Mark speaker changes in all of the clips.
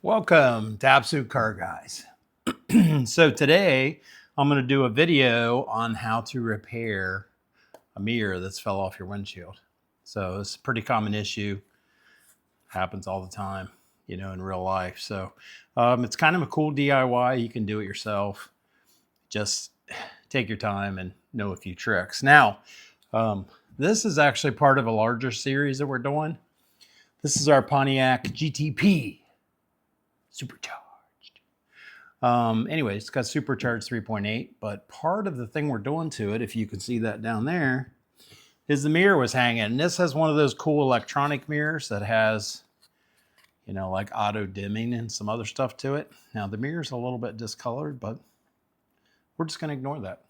Speaker 1: Welcome to Absolute Car Guys. So today I'm going to do a video on how to repair a mirror that's fell off your windshield. So it's a pretty common issue. Happens all the time, in real life. So it's kind of a cool DIY. You can do it yourself. Just take your time and know a few tricks. Now, this is actually part of a larger series that we're doing. This is our Pontiac GTP supercharged. Anyways, it's got supercharged 3.8, but part of the thing we're doing to it, if you can see that down there, is the mirror was hanging. And this has one of those cool electronic mirrors that has, like auto dimming and some other stuff to it. Now the mirror's a little bit discolored, but we're just going to ignore that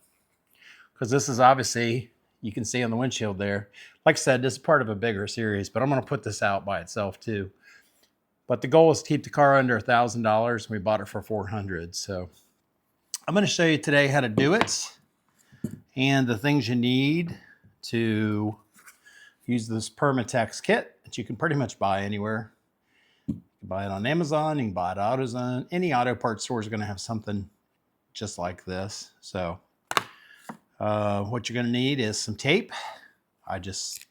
Speaker 1: because this is obviously, you can see on the windshield there. Like I said, this is part of a bigger series, but I'm going to put this out by itself too. But the goal is to keep the car under $1,000. We bought it for $400. So I'm going to show you today how to do it and the things you need to use this Permatex kit that you can pretty much buy anywhere. You can buy it on Amazon. You can buy it at AutoZone. Any auto parts store is going to have something just like this. So what you're going to need is some tape. I just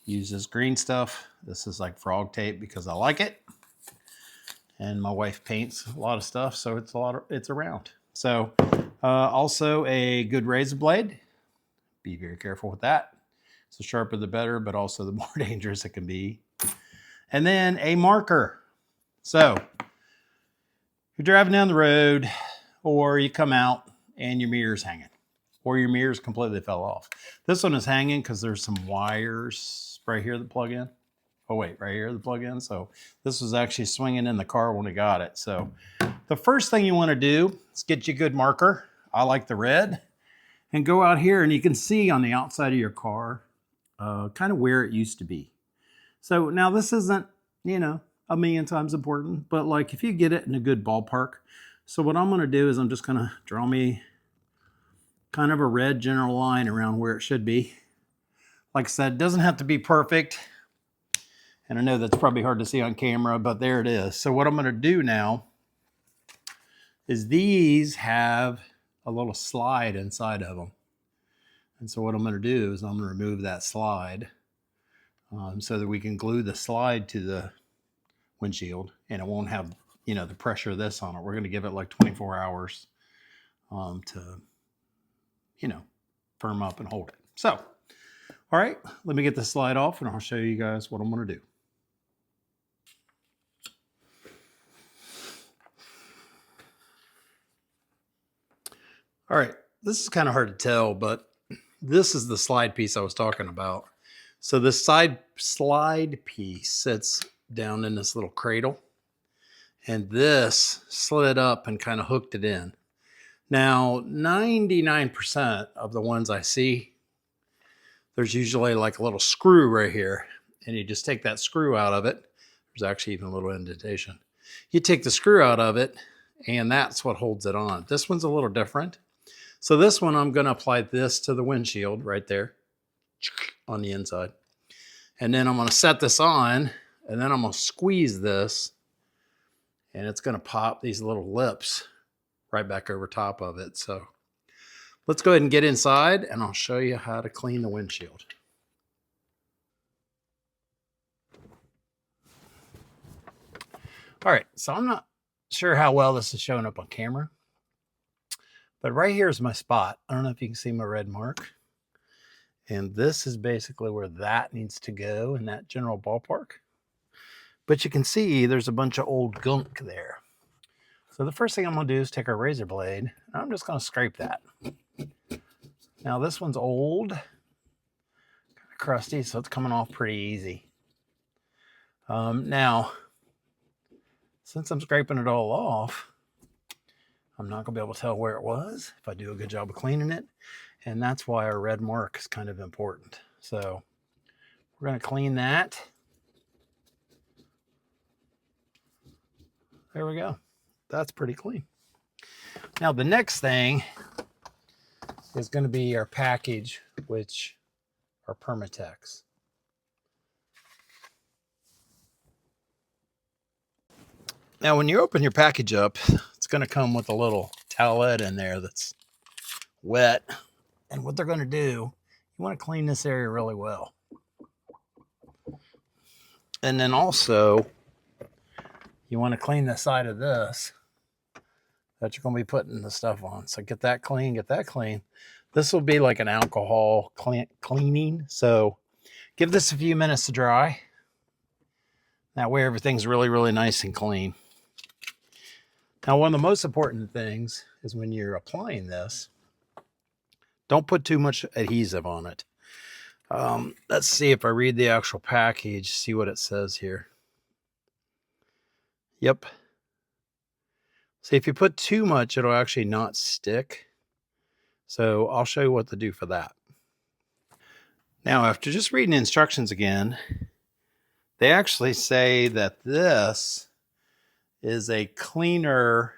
Speaker 1: use this green stuff. This is like frog tape because I like it. And my wife paints a lot of stuff, so it's around. So also a good razor blade. Be very careful with that. So the sharper the better, but also the more dangerous it can be. And then a marker. So you're driving down the road, or you come out and your mirror's hanging, or your mirror's completely fell off. This one is hanging because there's some wires right here that plug in. Oh wait, right here, the plug-in. So this was actually swinging in the car when we got it. So the first thing you want to do is get you a good marker. I like the red. And go out here and you can see on the outside of your car kind of where it used to be. So now this isn't, a million times important, but like if you get it in a good ballpark. So what I'm going to do is I'm just going to draw me kind of a red general line around where it should be. Like I said, it doesn't have to be perfect. And I know that's probably hard to see on camera, but there it is. So what I'm going to do now is these have a little slide inside of them. And so what I'm going to do is I'm going to remove that slide so that we can glue the slide to the windshield and it won't have, the pressure of this on it. We're going to give it like 24 hours to, firm up and hold it. So, all right, let me get the slide off and I'll show you guys what I'm going to do. All right, this is kind of hard to tell, but this is the slide piece I was talking about. So the side slide piece sits down in this little cradle, and this slid up and kind of hooked it in. Now, 99% of the ones I see, there's usually like a little screw right here, and you just take that screw out of it. There's actually even a little indentation. You take the screw out of it, and that's what holds it on. This one's a little different. So this one, I'm going to apply this to the windshield right there on the inside. And then I'm going to set this on, and then I'm going to squeeze this, and it's going to pop these little lips right back over top of it. So let's go ahead and get inside, and I'll show you how to clean the windshield. All right, so I'm not sure how well this is showing up on camera. But right here is my spot. I don't know if you can see my red mark. And this is basically where that needs to go in that general ballpark. But you can see there's a bunch of old gunk there. So the first thing I'm going to do is take our razor blade. And I'm just going to scrape that. Now this one's old, kind of crusty, so it's coming off pretty easy. Now, since I'm scraping it all off, I'm not going to be able to tell where it was if I do a good job of cleaning it. And that's why our red mark is kind of important. So we're going to clean that. There we go. That's pretty clean. Now the next thing is going to be our package, which are Permatex. Now, when you open your package up, it's going to come with a little towelette in there that's wet. And what they're going to do, you want to clean this area really well. And then also, you want to clean the side of this that you're going to be putting the stuff on. So get that clean, get that clean. This will be like an alcohol cleaning. So give this a few minutes to dry. That way everything's really, really nice and clean. Now, one of the most important things is when you're applying this, don't put too much adhesive on it. Let's see if I read the actual package, see what it says here. Yep. See, if you put too much, it'll actually not stick. So I'll show you what to do for that. Now, after just reading the instructions again, they actually say that this is a cleaner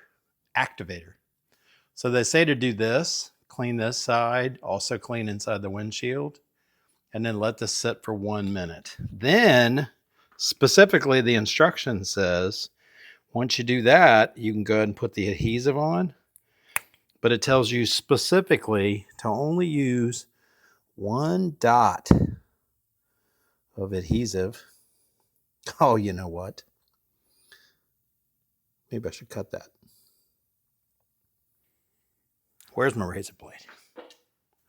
Speaker 1: activator. So they say to do this, clean this side, also clean inside the windshield, and then let this sit for 1 minute. Then, specifically, the instruction says, once you do that, you can go ahead and put the adhesive on, but it tells you specifically to only use 1 dot of adhesive. Oh, you know what? Maybe I should cut that. Where's my razor blade?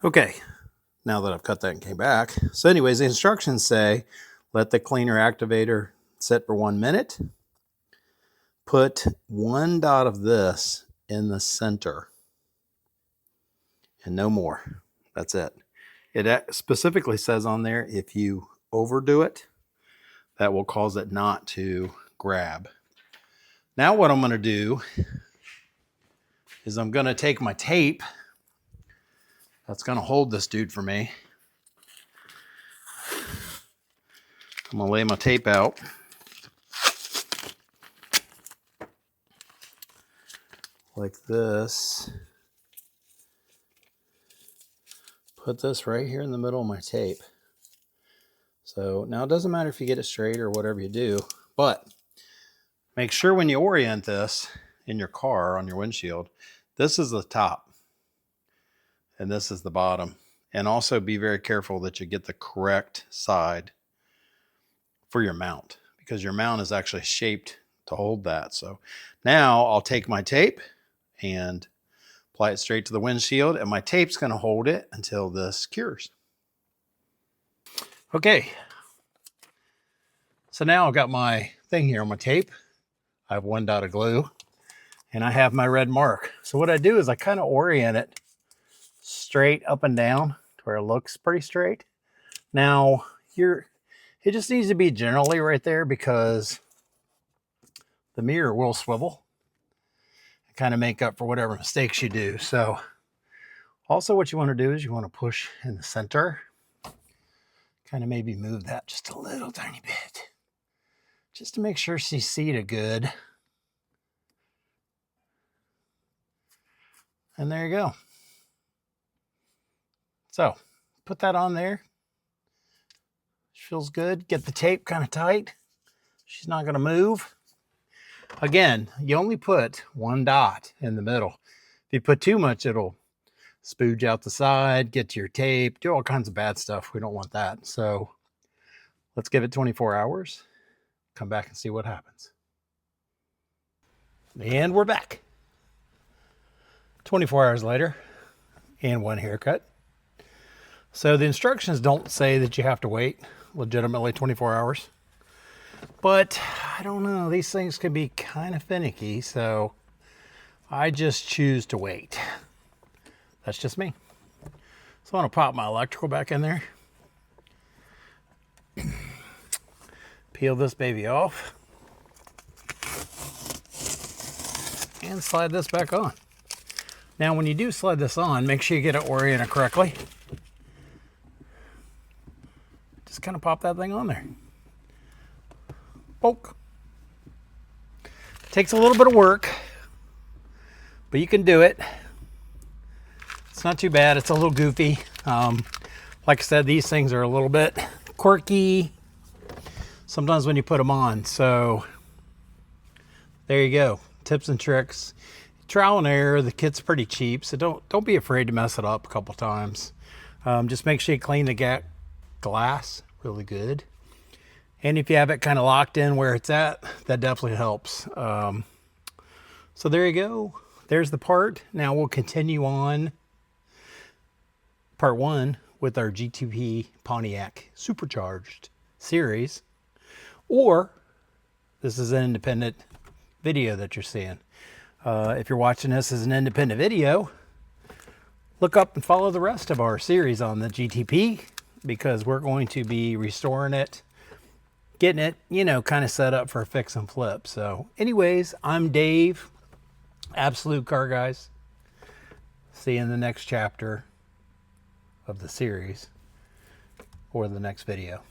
Speaker 1: Okay, now that I've cut that and came back. So anyways, the instructions say, let the cleaner activator sit for 1 minute. Put 1 dot of this in the center. And no more. That's it. It specifically says on there, if you overdo it, that will cause it not to grab. Now what I'm going to do is I'm going to take my tape that's going to hold this dude for me. I'm going to lay my tape out. Like this. Put this right here in the middle of my tape. So now it doesn't matter if you get it straight or whatever you do, but make sure when you orient this in your car on your windshield, this is the top and this is the bottom. And also be very careful that you get the correct side for your mount, because your mount is actually shaped to hold that. So now I'll take my tape and apply it straight to the windshield, and my tape's going to hold it until this cures. Okay. So now I've got my thing here on my tape. I have 1 dot of glue and I have my red mark. So what I do is I kind of orient it straight up and down to where it looks pretty straight. Now it just needs to be generally right there because the mirror will swivel. Kind of make up for whatever mistakes you do. So also what you want to do is you want to push in the center, kind of maybe move that just a little tiny bit, just to make sure she's seated good. And there you go. So put that on there. She feels good. Get the tape kind of tight. She's not going to move. Again, you only put 1 dot in the middle. If you put too much, it'll spooge out the side, get to your tape, do all kinds of bad stuff. We don't want that. So let's give it 24 hours. Come back and see what happens. And we're back. 24 hours later, and 1 haircut. So the instructions don't say that you have to wait legitimately 24 hours. But I don't know, these things can be kind of finicky, so I just choose to wait. That's just me. So I want to pop my electrical back in there. Peel this baby off. And slide this back on. Now when you do slide this on, make sure you get it oriented correctly. Just kind of pop that thing on there. Poke. Takes a little bit of work, but you can do it. It's not too bad. It's a little goofy. Like I said, these things are a little bit quirky sometimes when you put them on. So there you go. Tips and tricks. Trial and error. The kit's pretty cheap, so don't be afraid to mess it up a couple times. Just make sure you clean the glass really good. And if you have it kind of locked in where it's at, that definitely helps. So there you go. There's the part. Now we'll continue on part 1 with our GTP Pontiac Supercharged series. Or this is an independent video that you're seeing. If you're watching this as an independent video, look up and follow the rest of our series on the GTP, because we're going to be restoring it, getting it, you know, kind of set up for a fix and flip. So anyways, I'm Dave, Absolute Car Guys. See you in the next chapter of the series or the next video.